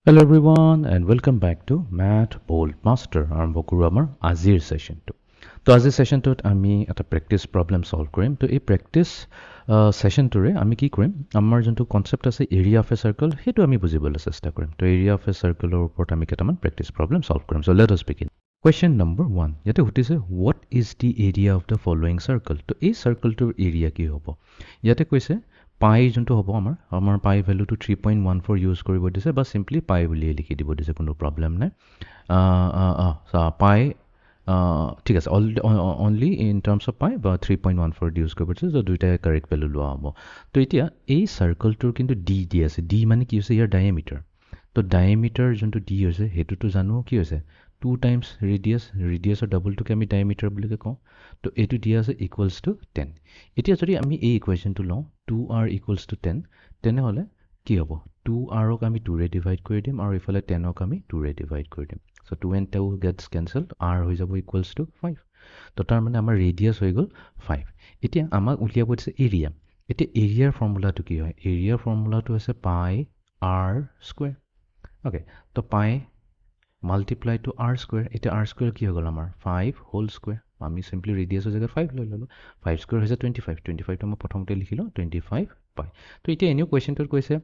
Hello everyone and welcome back to Math Bold Master আৰম্ভ কৰোঁ আমাৰ আজিৰ সেশনটো তো আজিৰ সেশনটোত আমি এটা প্ৰেক্টিছ প্ৰবলেম সলভ কৰিম তো এই প্ৰেক্টিছ সেশনটোৰে আমি কি কৰিম আমাৰ যোনটো কনসেপ্ট আছে এৰিয়া অফ এ সাৰ্কেল সেইটো আমি বুজিবলৈ চেষ্টা কৰিম তো এৰিয়া অফ এ সাৰ্কেলৰ ওপৰত আমি কেইটামান প্ৰেক্টিছ প্ৰবলেম সলভ কৰিম so let us begin Question number 1 ইয়াতে সুধিছে what is the area of the following circle তো এই সাৰ্কেলটোৰ এৰিয়া কি হ'ব ইয়াতে কৈছে পাই যোনটো হ'ব আমাৰ পাই ভ্যালুটো 3.14 ইউজ কৰিব দিছে বা সিম্পলি পাই বুলি লিখি দিব দিছে কোনো প্ৰবলেম নাই পাই ঠিক আছে অনলি ইন টাৰ্মছ অফ পাই বা 3.14 ইউজ কৰিব দিছে তো দুইটাই কাৰেক্ট ভ্যালু লোৱা হ'ব তো এতিয়া এই সাৰ্কেলটোৰ কিন্তু ডি দি আছে ডি মানে কি হৈছে ইয়াৰ ডায়ামিটাৰ তো ডায়ামিটাৰ যোনটো ডি হৈছে সেইটোতো জানো কি হৈছে 2 টাইমছ ৰেডিয়াছৰ ডাবলটোকে আমি ডায়ামিটাৰ বুলি কওঁ তো এইটো দিয়া আছে ইকুৱেলছ টু 10 এতিয়া যদি আমি এই ইকুৱেশ্যনটো লওঁ 2r ইকুৱেলছ টু 10 তেনেহ'লে কি হ'ব 2rক আমি 2ৰে ডিভাইড কৰি দিম আৰু ইফালে 10ক আমি 2ৰে ডিভাইড কৰি দিম সো 2 and 2 গেটছ কেনসেলড r হৈ যাব ইকুৱেলছ টু 5 তো তাৰ মানে আমাৰ ৰেডিয়াছ হৈ গ'ল 5 এতিয়া আমাক উলিয়াব দিছে এৰিয়া এতিয়া এৰিয়াৰ ফৰ্মুলাটো কি হয় এৰিয়াৰ ফৰ্মুলাটো হৈছে পাই r স্কয়াৰ ওকে তো পাই multiply to r square এটা r square কি হৈ গ'ল আমাৰ 5 হোল স্কয়াৰ আমি সিম্পলি ৰেডিয়াছৰ জায়গাত 5 লৈ ললো 5 স্কয়াৰ হৈছে 25 25 টো মই প্ৰথমতে লিখিলো 25 পাই তো এতিয়া এনিও কোৱেশ্চনটোত কৈছে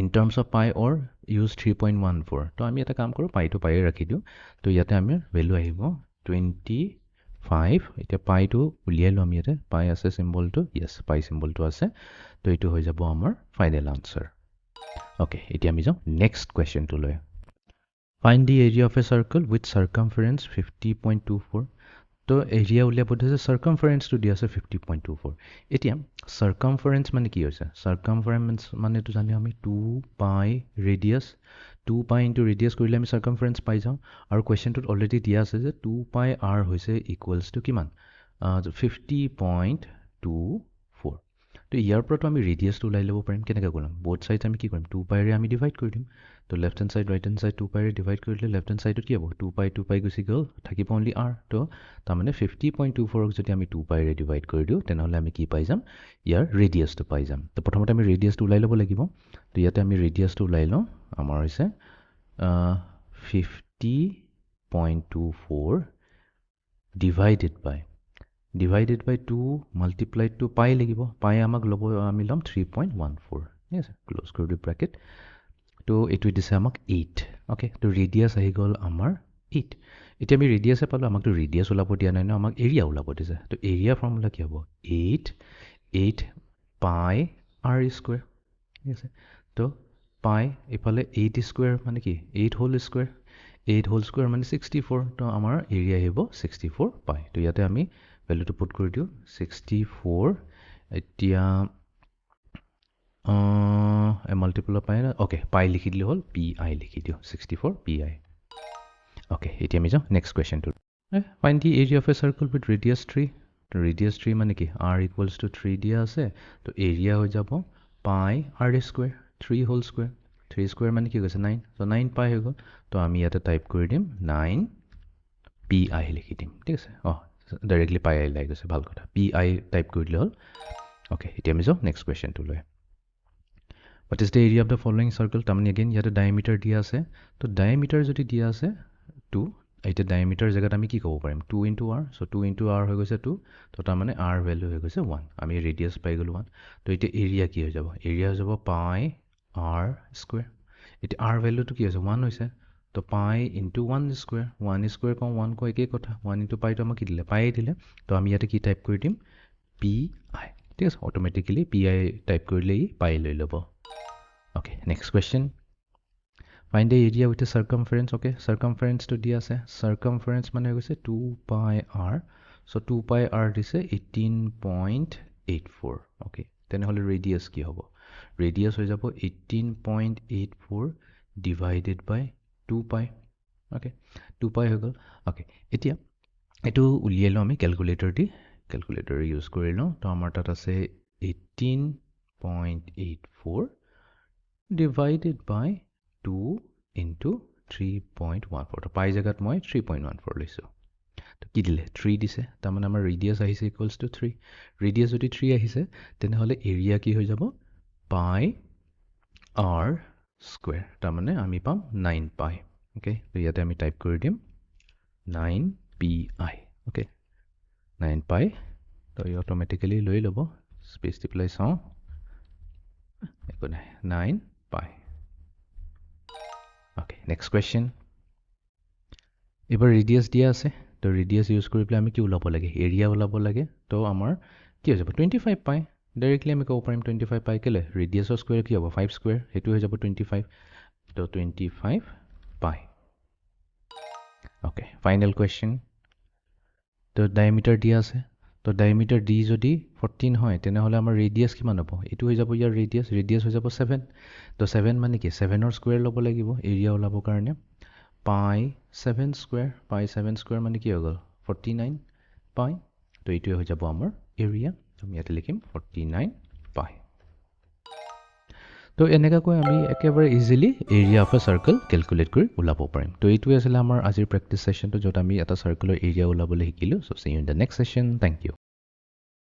in terms of pi or use 3.14 তো আমি এটা কাম কৰো পাই টো পাই ৰাখি দিও তো ইয়াতে আমি ভ্যালু আহিব 25 এতিয়া পাই টো উলিয়াইলো আমি ইয়াতে পাই আছে সিম্বলটো यस পাই সিম্বলটো আছে তো এটো হৈ যাব আমাৰ ফাইনাল আনসাৰ ওকে এতিয়া আমি যাও নেক্সট কোৱেশ্চনটো লৈ Find the area of a circle with circumference 50.24. তো area উলিয়াব দিছে circumference টো দিয়া আছে 50.24 এতিয়া circumference মানে কি হৈছে circumference মানে তো জানি আমি 2 pi radius 2 pi into radius কৰিলে আমি circumference পাই যাও আৰু কোৱেশ্চনটোত অলৰেডি দিয়া আছে যে 2 pi r হৈছে ইকুৱেলছ টু কিমান 50.24 তো ইয়াৰ পৰা তো আমি ৰেডিয়াছটো উলাই ল'ব পাৰিম কেনেকৈ কৰিম বোথ সাইডছ আমি কি কৰিম 2 pi ৰে আমি ডিভাইড কৰি দিম তো left hand side right hand side 2 pi ৰে ডিভাইড কৰিলে লেফট হ্যান্ড সাইডত কি হ'ব 2 pi গুচি গ'ল থাকিব অনলি r তো তাৰ মানে 50.24 ক যদি আমি 2 pi ৰে ডিভাইড কৰি দিও তেনেহলে আমি কি পাই যাম ইয়াৰ ৰেডিয়াছটো পাই যাম তো প্ৰথমতে আমি ৰেডিয়াছটো উলাই ল'ব লাগিব তো ইয়াতে আমি ৰেডিয়াছটো উলাই লওঁ আমাৰ হৈছে 50.24 divided by 2 multiplied to pi লাগিব pi আমাক ল'ব আমি লম 3.14 ঠিক আছে ক্লোজ কৰি দিও ব্ৰ্যাকেট তো এটো দিছে আমাক 8 ওকে তো ৰেডিয়াছ আহি গ'ল আমাৰ 8 এতিয়া আমি ৰেডিয়াছে পালো আমাক তো ৰেডিয়াছ ওলাব দিয়া নাই না আমাক এৰিয়া ওলাব দিছে তো এৰিয়া ফৰ্মুলা কি হ'ব 8 পাই r স্কয়াৰ ঠিক আছে তো পাই ইফালে 8 স্কয়াৰ মানে কি 8 হোল স্কয়াৰ 8 হোল স্কয়াৰ মানে 64 তো আমাৰ এৰিয়া আহিব 64 পাই তো ইয়াতে আমি ভ্যালুটো পুট কৰি দিও 64 এতিয়া multiple of pi okay pi লিখি দিলে হল pi লিখি দিও 64 pi okay এতিয়া আমি যাও next question to find the area of a circle with radius 3 তো radius 3 মানে কি r equals to 3 দিয়া আছে তো এৰিয়া হৈ যাব pi r square 3 whole square 3 square মানে কি হৈছে 9 তো 9 pi হৈ গ'ল তো আমি ইয়াতে টাইপ কৰি দিম 9 pi লিখি দিম ঠিক আছে ডাইৰেক্টলি pi লাগি গৈছে ভাল কথা pi টাইপ কৰি দিলে হল okay এতিয়া আমি যাও নেক্সট কোৱেশ্চন টু লৈ What is the area of the following circle? Tamani again, yata diameter diya ase. To diameter jodi diya ase 2. Aite diameter jagat ami ki kobo parim 2 into r. So 2 into r hoy goise 2. To tamane r value hoy goise 1. Ami radius pai golu 1. To ite area ki hoy jabo? Area hoy jabo pi r square. Ite r value to ki hoise 1 hoise. To pi into 1 square. 1 square kon 1 ko ekei kotha. 1 into pi to amaki dile pi dile. To ami yate ki type kori dim pi. ঠিক আছে automatically pi type কৰিলে pi লৈ ল'ব Okay, next question. Find the area with a circumference. Okay, circumference to dia ase. Circumference mane hoise 2 pi r. So 2 pi r dise 18.84. Okay, tenehole radius ki hobo? Radius hoy jabo 18.84 divided by 2 pi. Okay, 2 pi hoy gol. Okay, etia etu uliyelo ami calculator use korilo. To amar tat ase 18.84 divided by 2 into 3.14 তো পাই জায়গাত মই 3.14 লৈছো তো কি দিলে 3 দিছে তাৰ মানে আমাৰ ৰেডিয়াছ আহিছে ইকুৱেলছ টু 3 ৰেডিয়াছ যদি 3 আহিছে তেনে হলে এৰিয়া কি হৈ যাব পাই r স্কুৱেৰ তাৰমানে আমি পাম 9 পাই অ'কে তো ইয়াতে আমি টাইপ কৰি দিম 9 pi অ'কে 9 পাই তো ই অট'মেটিকেলি লৈ ল'ব স্পেচ দি পেলাই চাওঁ একো নাই 9 পাই অ'কে নেক্সট কুৱেশ্যন এবাৰ ৰেডিয়াছ দিয়া আছে তো ৰেডিয়াছ ইউজ কৰি পেলাই আমি কি ওলাব লাগে এৰিয়া ওলাব লাগে তো আমাৰ কি হৈ যাব 25 পাই ডাইৰেক্টলি আমি ক'ব পাৰিম 25 পাই কেলে ৰেডিয়াছৰ স্কুৱেৰ কি হ'ব 5 স্কুৱেৰ সেইটো হৈ যাব 25 তো 25 পাই অ'কে ফাইনেল কুৱেশ্যন তো ডায়ামিটাৰ দিয়া আছে তো ডায়ামিটাৰ দি যদি 14 হয় তেনেহ'লে আমাৰ ৰেডিয়াছ কিমান হ'ব এইটো হৈ যাব ইয়াৰ ৰেডিয়াছ হৈ যাব 7 তো 7 মানে কি 7ৰ স্কুৱেৰ ল'ব লাগিব এৰিয়া ওলাবৰ কাৰণে পাই 7 স্কুৱেৰ মানে কি হৈ গ'ল 49 পাই তো এইটোৱে হৈ যাব আমাৰ এৰিয়া আমি ইয়াতে লিখিম 49 পাই তো এনেকুৱাকৈ আমি একেবাৰে easily area of A circle calculate কৰি ওলাব পাৰিম তো এইটোৱে আছিলে আমাৰ আজিৰ প্ৰেক্টিছ ছেশ্যনটো য'ত আমি এটা চাৰ্কেলৰ এৰিয়া ওলাবলৈ শিকিলোঁ so' see you in the next session thank U